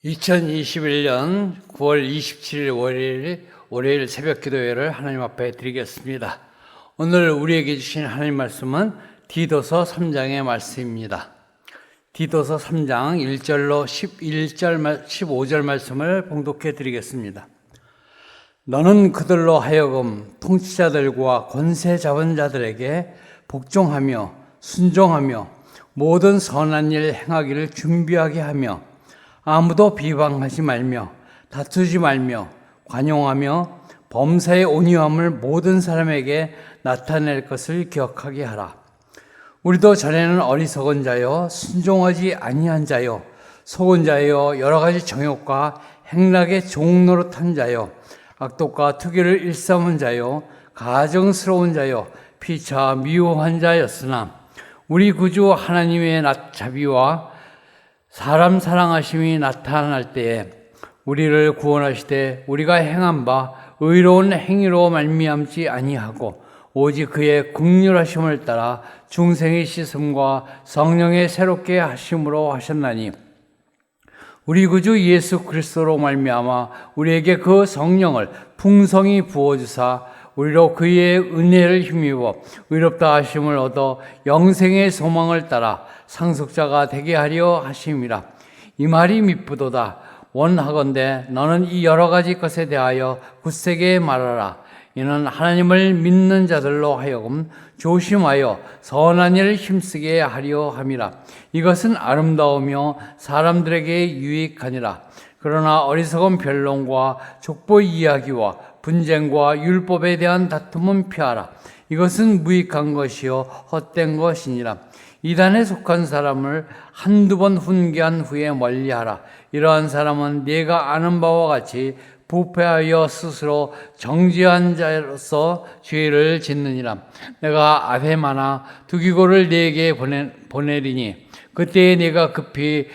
2021년 9월 27일 월요일 새벽 기도회를 하나님 앞에 드리겠습니다. 오늘 우리에게 주신 하나님 말씀은 디도서 3장의 말씀입니다. 디도서 3장 1절로 15절 말씀을 봉독해 드리겠습니다. 너는 그들로 하여금 통치자들과 권세 잡은 자들에게 복종하며 순종하며 모든 선한 일 행하기를 준비하게 하며 아무도 비방하지 말며 다투지 말며 관용하며 범사의 온유함을 모든 사람에게 나타낼 것을 기억하게 하라. 우리도 전에는 어리석은 자여 순종하지 아니한 자여 속은 자여 여러 가지 정욕과 행락의 종노릇한 자여 악독과 투기를 일삼은 자여 가정스러운 자여 피차 미워한 자였으나 우리 구주 하나님의 자비와 사람 사랑하심이 나타날 때에 우리를 구원하시되 우리가 행한 바 의로운 행위로 말미암지 아니하고 오직 그의 긍휼하심을 따라 중생의 씻음과 성령의 새롭게 하심으로 하셨나니 우리 구주 예수 그리스도로 말미암아 우리에게 그 성령을 풍성히 부어주사 우리로 그의 은혜를 힘입어 의롭다 하심을 얻어 영생의 소망을 따라 상속자가 되게 하려 하심이라. 이 말이 미쁘도다. 원하건대 너는 이 여러 가지 것에 대하여 굳세게 말하라. 이는 하나님을 믿는 자들로 하여금 조심하여 선한 일을 힘쓰게 하려 함이라. 이것은 아름다우며 사람들에게 유익하니라. 그러나 어리석은 변론과 족보 이야기와 분쟁과 율법에 대한 다툼은 피하라. 이것은 무익한 것이요 헛된 것이니라. 이단에 속한 사람을 한두 번 훈계한 후에 멀리하라. 이러한 사람은 네가 아는 바와 같이 부패하여 스스로 정죄한 자로서 죄를 짓느니라. 내가 아베마나 두기고를 네게 보내리니 그때에 네가 급히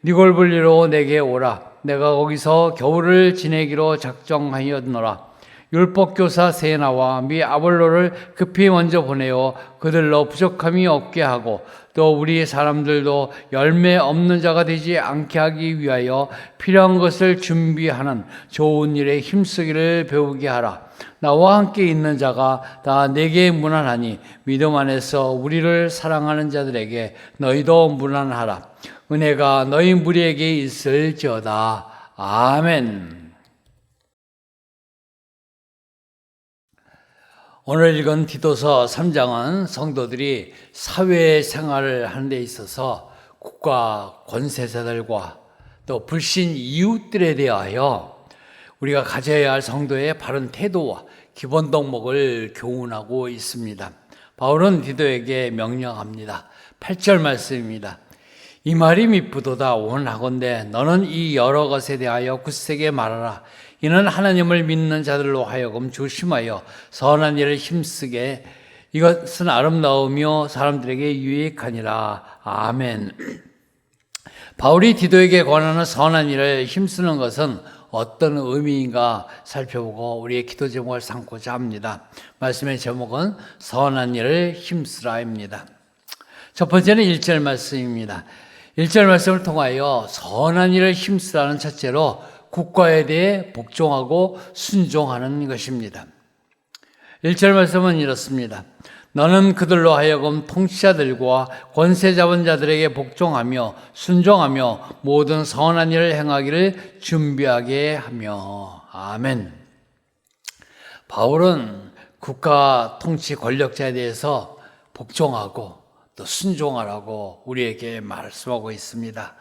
니골블리로 내게 오라. 내가 거기서 겨울을 지내기로 작정하였노라. 율법교사 세나와 미 아볼로를 급히 먼저 보내어 그들로 부족함이 없게 하고 또 우리 사람들도 열매 없는 자가 되지 않게 하기 위하여 필요한 것을 준비하는 좋은 일에 힘쓰기를 배우게 하라. 나와 함께 있는 자가 다 내게 무난하니 믿음 안에서 우리를 사랑하는 자들에게 너희도 무난하라. 은혜가 너희 무리에게 있을지어다. 아멘. 오늘 읽은 디도서 3장은 성도들이 사회생활을 하는 데 있어서 국가 권세자들과 또 불신 이웃들에 대하여 우리가 가져야 할 성도의 바른 태도와 기본 덕목을 교훈하고 있습니다. 바울은 디도에게 명령합니다. 8절 말씀입니다. 이 말이 미쁘도다. 원하건대 너는 이 여러 것에 대하여 굳세게 말하라. 이는 하나님을 믿는 자들로 하여금 조심하여 선한 일을 힘쓰게 이것은 아름다우며 사람들에게 유익하니라. 아멘. 바울이 디도에게 권하는 선한 일을 힘쓰는 것은 어떤 의미인가 살펴보고 우리의 기도 제목을 삼고자 합니다. 말씀의 제목은 선한 일을 힘쓰라입니다. 첫 번째는 1절 말씀입니다. 1절 말씀을 통하여 선한 일을 힘쓰라는 첫째로 국가에 대해 복종하고 순종하는 것입니다. 1절 말씀은 이렇습니다. 너는 그들로 하여금 통치자들과 권세 잡은 자들에게 복종하며 순종하며 모든 선한 일을 행하기를 준비하게 하며. 아멘. 바울은 국가 통치 권력자에 대해서 복종하고 또 순종하라고 우리에게 말씀하고 있습니다.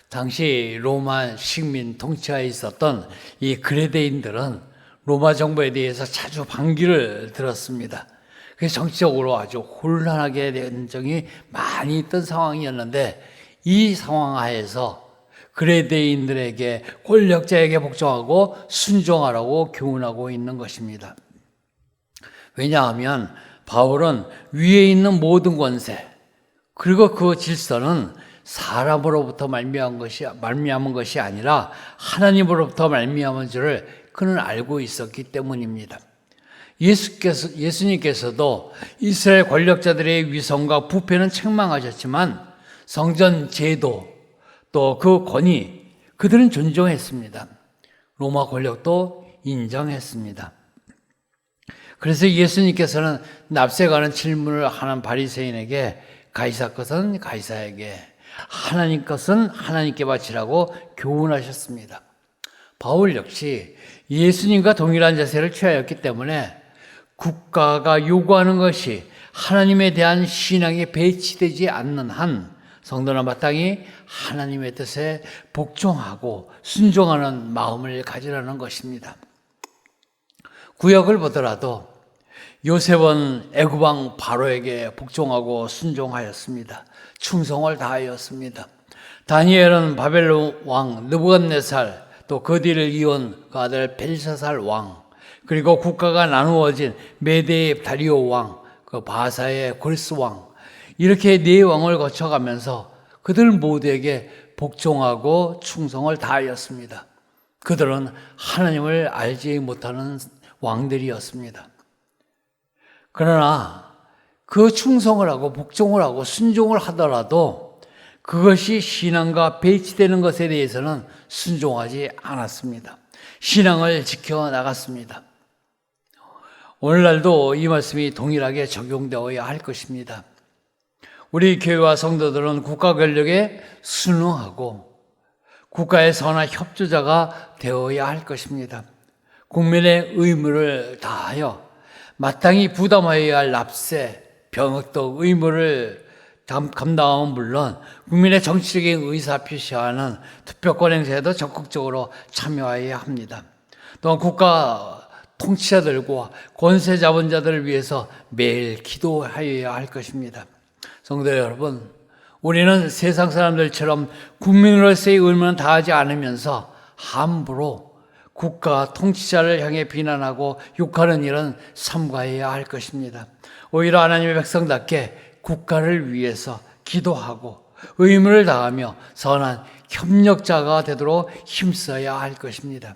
당시 로마 식민 통치하에 있었던 이 그레데인들은 로마 정부에 대해서 자주 반기를 들었습니다. 그래서 정치적으로 아주 혼란하게 된 적이 많이 있던 상황이었는데 이 상황 하에서 그레데인들에게 권력자에게 복종하고 순종하라고 교훈하고 있는 것입니다. 왜냐하면 바울은 위에 있는 모든 권세 그리고 그 질서는 사람으로부터 말미암은 것이 아니라 하나님으로부터 말미암은 줄을 그는 알고 있었기 때문입니다. 예수님께서도 이스라엘 권력자들의 위선과 부패는 책망하셨지만 성전 제도 또 그 권위 그들은 존중했습니다. 로마 권력도 인정했습니다. 그래서 예수님께서는 납세가는 질문을 하는 바리새인에게 가이사 것은 가이사에게, 하나님 것은 하나님께 바치라고 교훈하셨습니다. 바울 역시 예수님과 동일한 자세를 취하였기 때문에 국가가 요구하는 것이 하나님에 대한 신앙에 배치되지 않는 한 성도는 마땅히 하나님의 뜻에 복종하고 순종하는 마음을 가지라는 것입니다. 구약을 보더라도 요셉은 애굽왕 바로에게 복종하고 순종하였습니다. 충성을 다하였습니다. 다니엘은 바벨론 왕 느부갓네살, 또 그 뒤를 이은 그 아들 벨사살 왕, 그리고 국가가 나누어진 메대 다리오 왕, 그 바사의 고레스 왕, 이렇게 네 왕을 거쳐가면서 그들 모두에게 복종하고 충성을 다하였습니다. 그들은 하나님을 알지 못하는 왕들이었습니다. 그러나 그 충성을 하고 복종을 하고 순종을 하더라도 그것이 신앙과 배치되는 것에 대해서는 순종하지 않았습니다. 신앙을 지켜나갔습니다. 오늘날도 이 말씀이 동일하게 적용되어야 할 것입니다. 우리 교회와 성도들은 국가 권력에 순응하고 국가의 선한 협조자가 되어야 할 것입니다. 국민의 의무를 다하여 마땅히 부담하여야 할 납세, 병역 등 의무를 감당함은 물론 국민의 정치적인 의사 표시하는 투표권 행사에도 적극적으로 참여해야 합니다. 또한 국가 통치자들과 권세 자본자들을 위해서 매일 기도하여야 할 것입니다. 성도 여러분, 우리는 세상 사람들처럼 국민으로서의 의무는 다하지 않으면서 함부로 국가 통치자를 향해 비난하고 욕하는 일은 삼가해야 할 것입니다. 오히려 하나님의 백성답게 국가를 위해서 기도하고 의무를 다하며 선한 협력자가 되도록 힘써야 할 것입니다.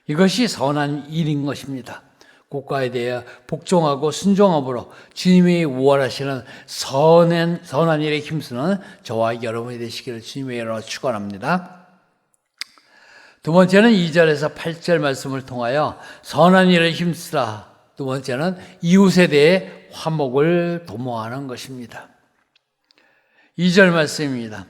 이것이 선한 일인 것입니다. 국가에 대해 복종하고 순종함으로 주님이 원하시는 선한 일에 힘쓰는 저와 여러분이 되시기를 주님의 이름으로 축원합니다. 두 번째는 2절에서 8절 말씀을 통하여 선한 일에 힘쓰라. 두 번째는 이웃에 대해 화목을 도모하는 것입니다. 2절 말씀입니다.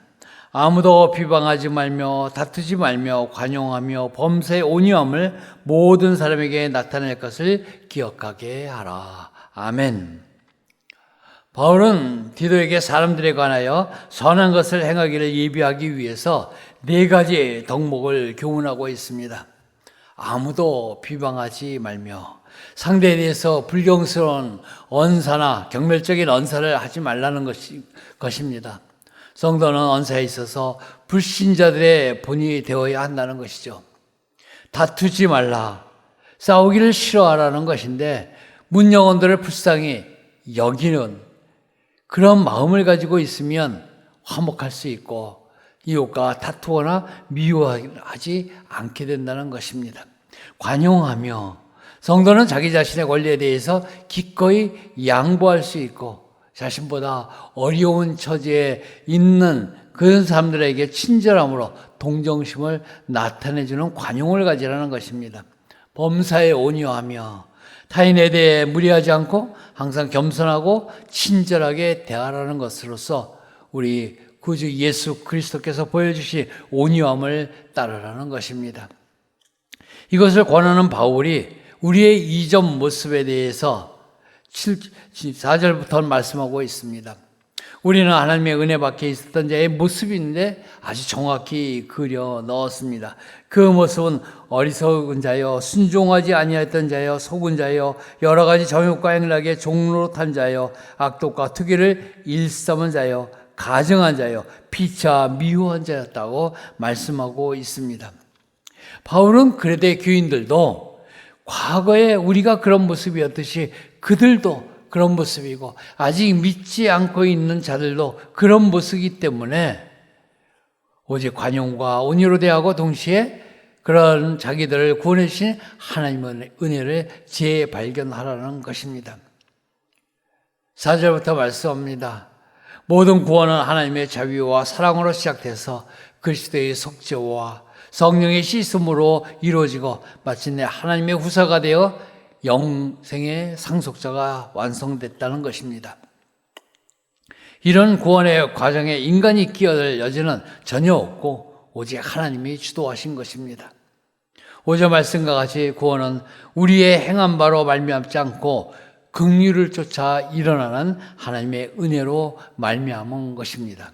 아무도 비방하지 말며 다투지 말며 관용하며 범사의 온유함을 모든 사람에게 나타낼 것을 기억하게 하라. 아멘. 바울은 디도에게 사람들에 관하여 선한 것을 행하기를 예비하기 위해서 4가지 덕목을 교훈하고 있습니다. 아무도 비방하지 말며 상대에 대해서 불경스러운 언사나 경멸적인 언사를 하지 말라는 것입니다. 성도는 언사에 있어서 불신자들의 본이 되어야 한다는 것이죠. 다투지 말라, 싸우기를 싫어하라는 것인데 문영혼들을 불쌍히 여기는 그런 마음을 가지고 있으면 화목할 수 있고 이웃과 다투거나 미워하지 않게 된다는 것입니다. 관용하며 성도는 자기 자신의 권리에 대해서 기꺼이 양보할 수 있고 자신보다 어려운 처지에 있는 그런 사람들에게 친절함으로 동정심을 나타내주는 관용을 가지라는 것입니다. 범사에 온유하며 타인에 대해 무리하지 않고 항상 겸손하고 친절하게 대하라는 것으로서 우리 구주 예수 그리스도께서 보여주신 온유함을 따르라는 것입니다. 이것을 권하는 바울이 우리의 이전 모습에 대해서 4절부터 말씀하고 있습니다. 우리는 하나님의 은혜 밖에 있었던 자의 모습인데 아주 정확히 그려 넣었습니다. 그 모습은 어리석은 자여, 순종하지 아니하였던 자여, 속은 자여, 여러 가지 정욕과 행락에 종로탄 자여, 악독과 투기를 일삼은 자여, 가증한 자여, 피차 미워한 자였다고 말씀하고 있습니다. 바울은 그레데 교인들도 과거에 우리가 그런 모습이었듯이 그들도 그런 모습이고 아직 믿지 않고 있는 자들도 그런 모습이기 때문에 오직 관용과 온유로 대하고 동시에 그런 자기들을 구원해 주신 하나님의 은혜를 재발견하라는 것입니다. 4절부터 말씀합니다. 모든 구원은 하나님의 자비와 사랑으로 시작돼서 그리스도의 속죄와 성령의 씻음으로 이루어지고 마침내 하나님의 후사가 되어 영생의 상속자가 완성됐다는 것입니다. 이런 구원의 과정에 인간이 끼어들 여지는 전혀 없고 오직 하나님이 주도하신 것입니다. 5절 말씀과 같이 구원은 우리의 행한 바로 말미암지 않고 긍휼을 쫓아 일어나는 하나님의 은혜로 말미암은 것입니다.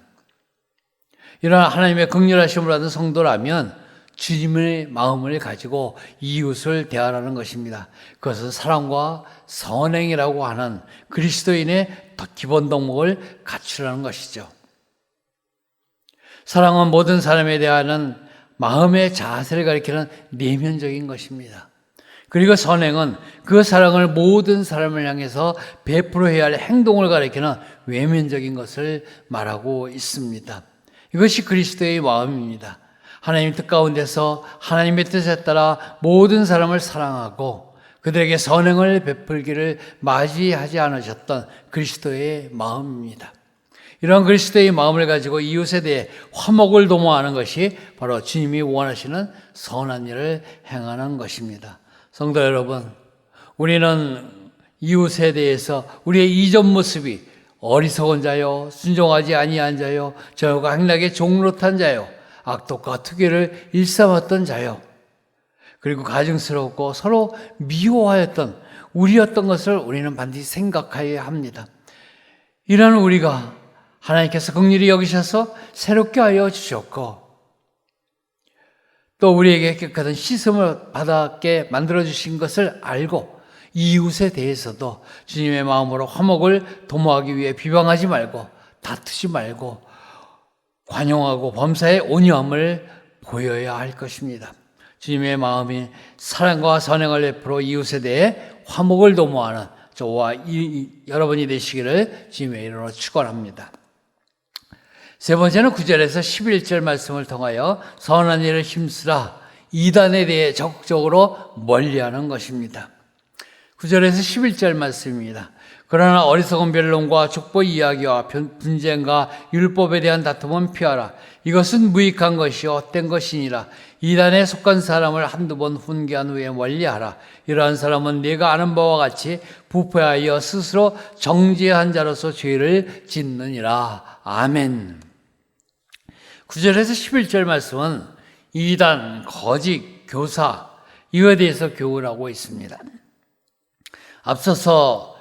이러한 하나님의 긍휼하심을 받은 성도라면 주님의 마음을 가지고 이웃을 대하라는 것입니다. 그것은 사랑과 선행이라고 하는 그리스도인의 기본 덕목을 갖추라는 것이죠. 사랑은 모든 사람에 대한 마음의 자세를 가리키는 내면적인 것입니다. 그리고 선행은 그 사랑을 모든 사람을 향해서 베풀어야 할 행동을 가리키는 외면적인 것을 말하고 있습니다. 이것이 그리스도의 마음입니다. 하나님 뜻 가운데서 하나님의 뜻에 따라 모든 사람을 사랑하고 그들에게 선행을 베풀기를 맞이하지 않으셨던 그리스도의 마음입니다. 이러한 그리스도의 마음을 가지고 이웃에 대해 화목을 도모하는 것이 바로 주님이 원하시는 선한 일을 행하는 것입니다. 성도 여러분, 우리는 이웃에 대해서 우리의 이전 모습이 어리석은 자요, 순종하지 아니한 자요, 저가 행락에 종노릇한 자요, 악독과 투기를 일삼았던 자요, 그리고 가증스럽고 서로 미워하였던 우리였던 것을 우리는 반드시 생각해야 합니다. 이런 우리가 하나님께서 긍휼히 여기셔서 새롭게 하여 주셨고 또 우리에게 깨끗한 씻음을 받게 만들어주신 것을 알고 이웃에 대해서도 주님의 마음으로 화목을 도모하기 위해 비방하지 말고 다투지 말고 관용하고 범사에 온유함을 보여야 할 것입니다. 주님의 마음이 사랑과 선행을 베풀어 이웃에 대해 화목을 도모하는 저와 여러분이 되시기를 주님의 이름으로 축원합니다. 세 번째는 9절에서 11절 말씀을 통하여 선한 일을 힘쓰라 이단에 대해 적극적으로 멀리하는 것입니다. 9절에서 11절 말씀입니다. 그러나 어리석은 변론과 족보 이야기와 분쟁과 율법에 대한 다툼은 피하라. 이것은 무익한 것이요 헛된 것이니라. 이단에 속한 사람을 한두 번 훈계한 후에 멀리하라. 이러한 사람은 네가 아는 바와 같이 부패하여 스스로 정죄한 자로서 죄를 짓느니라. 아멘. 9절에서 11절 말씀은 이단, 거짓, 교사 이거에 대해서 교훈하고 있습니다. 앞서서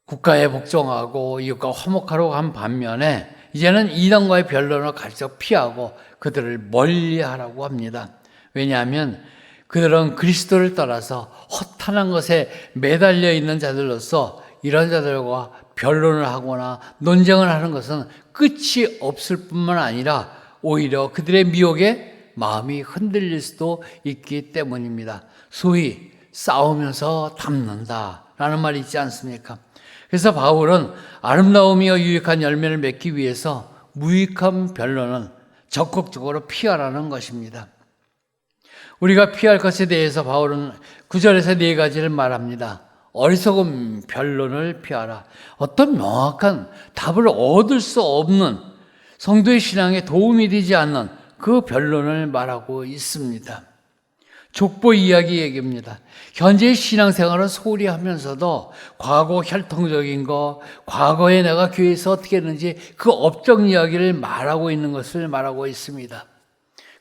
국가에 복종하고 이웃과 화목하려고 한 반면에 이제는 이단과의 변론을 가급적 피하고 그들을 멀리하라고 합니다. 왜냐하면 그들은 그리스도를 따라서 허탄한 것에 매달려 있는 자들로서 이런 자들과 변론을 하거나 논쟁을 하는 것은 끝이 없을 뿐만 아니라 오히려 그들의 미혹에 마음이 흔들릴 수도 있기 때문입니다. 소위 싸우면서 담는다라는 말이 있지 않습니까? 그래서 바울은 아름다움이여 유익한 열매를 맺기 위해서 무익한 변론은 적극적으로 피하라는 것입니다. 우리가 피할 것에 대해서 바울은 9절에서 네 가지를 말합니다. 어리석은 변론을 피하라. 어떤 명확한 답을 얻을 수 없는 성도의 신앙에 도움이 되지 않는 그 변론을 말하고 있습니다. 족보 이야기 얘기입니다. 현재의 신앙생활은 소홀히 하면서도 과거 혈통적인 거, 과거에 내가 교회에서 어떻게 했는지 그 업적 이야기를 말하고 있는 것을 말하고 있습니다.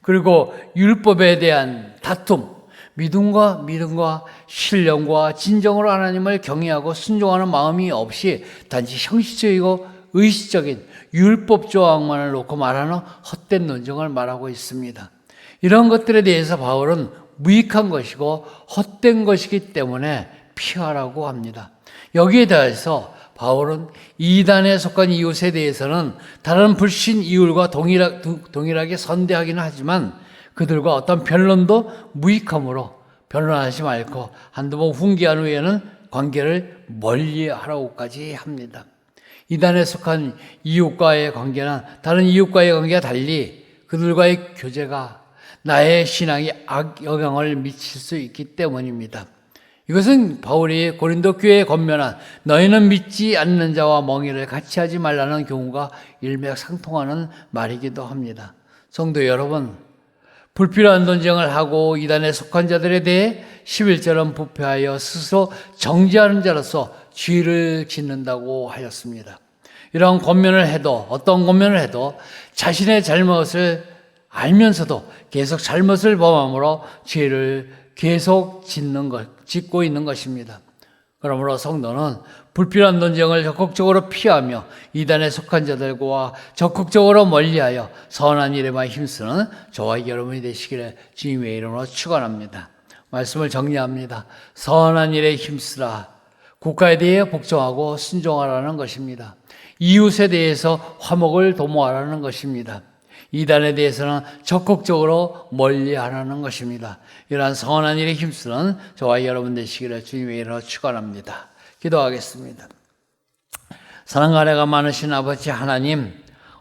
그리고 율법에 대한 다툼, 믿음과 신령과 진정으로 하나님을 경외하고 순종하는 마음이 없이 단지 형식적이고 의식적인 율법 조항만을 놓고 말하는 헛된 논쟁을 말하고 있습니다. 이런 것들에 대해서 바울은 무익한 것이고 헛된 것이기 때문에 피하라고 합니다. 여기에 대해서 바울은 이단에 속한 이웃에 대해서는 다른 불신 이웃과 동일하게 선대하기는 하지만 그들과 어떤 변론도 무익함으로 변론하지 말고 한두 번 훈계한 후에는 관계를 멀리하라고까지 합니다. 이단에 속한 이웃과의 관계는 다른 이웃과의 관계와 달리 그들과의 교제가 나의 신앙에 악영향을 미칠 수 있기 때문입니다. 이것은 바울이 고린도 교회에 권면한 너희는 믿지 않는 자와 멍에를 같이 하지 말라는 경우가 일맥상통하는 말이기도 합니다. 성도 여러분, 불필요한 논쟁을 하고 이단에 속한 자들에 대해 11절은 부패하여 스스로 정죄하는 자로서 죄를 짓는다고 하였습니다. 이런 권면을 해도, 어떤 권면을 해도 자신의 잘못을 알면서도 계속 잘못을 범함으로 죄를 계속 짓고 있는 것입니다. 그러므로 성도는 불필요한 논쟁을 적극적으로 피하며 이단에 속한 자들과 적극적으로 멀리하여 선한 일에만 힘쓰는 저와 여러분이 되시기를 주님의 이름으로 축원합니다. 말씀을 정리합니다. 선한 일에 힘쓰라. 국가에 대해 복종하고 순종하라는 것입니다. 이웃에 대해서 화목을 도모하라는 것입니다. 이단에 대해서는 적극적으로 멀리하라는 것입니다. 이러한 선한 일에 힘쓰는 저와 여러분 되시기를 주님의 이름으로 축원합니다. 기도하겠습니다. 사랑과 은혜가 많으신 아버지 하나님,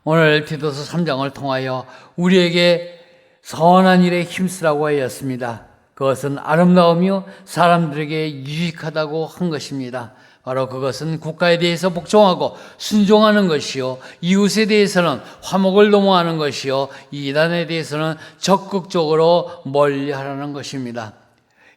오늘 디도서 3장을 통하여 우리에게 선한 일에 힘쓰라고 하였습니다. 그것은 아름다우며 사람들에게 유익하다고 한 것입니다. 바로 그것은 국가에 대해서 복종하고 순종하는 것이요, 이웃에 대해서는 화목을 도모하는 것이요, 이단에 대해서는 적극적으로 멀리하라는 것입니다.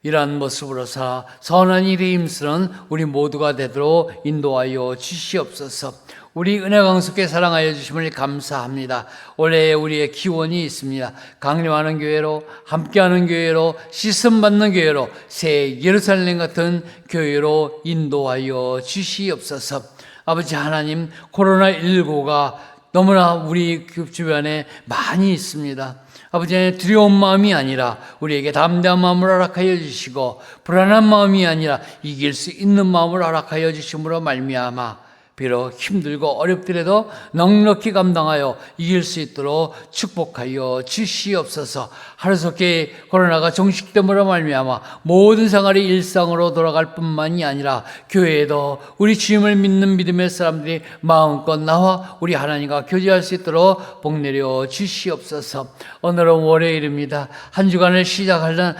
이러한 모습으로 선한 일에 힘쓰는 우리 모두가 되도록 인도하여 주시옵소서. 우리 은혜강속에 사랑하여 주심을 감사합니다. 올해 우리의 기원이 있습니다. 강림하는 교회로, 함께하는 교회로, 씻음받는 교회로, 새 예루살렘 같은 교회로 인도하여 주시옵소서. 아버지 하나님, 코로나19가 너무나 우리 주변에 많이 있습니다. 아버지의 두려운 마음이 아니라 우리에게 담대한 마음을 허락하여 주시고, 불안한 마음이 아니라 이길 수 있는 마음을 허락하여 주심으로 말미암아 비록 힘들고 어렵더라도 넉넉히 감당하여 이길 수 있도록 축복하여 주시옵소서. 하루속히 코로나가 종식됨으로 말미암아 모든 생활이 일상으로 돌아갈 뿐만이 아니라 교회에도 우리 주님을 믿는 믿음의 사람들이 마음껏 나와 우리 하나님과 교제할 수 있도록 복 내려 주시옵소서. 오늘은 월요일입니다. 한 주간을 시작하는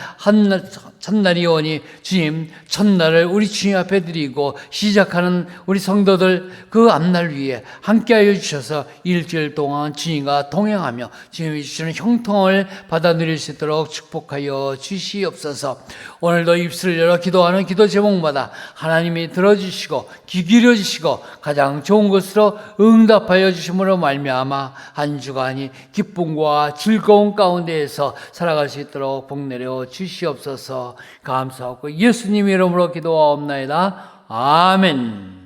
첫날이 오니 주님, 첫날을 우리 주님 앞에 드리고 시작하는 우리 성도들 그 앞날 위에 함께하여 주셔서 일주일 동안 주님과 동행하며 주님이 주시는 형통을 받아 누릴 수 있도록 축복하여 주시옵소서. 오늘도 입술을 열어 기도하는 기도 제목마다 하나님이 들어주시고 귀 기울여주시고 가장 좋은 것으로 응답하여 주심으로 말미암아 한 주간이 기쁨과 즐거운 가운데에서 살아갈 수 있도록 복 내려 주시옵소서. 감사하고 예수님 이름으로 기도하옵나이다. 아멘.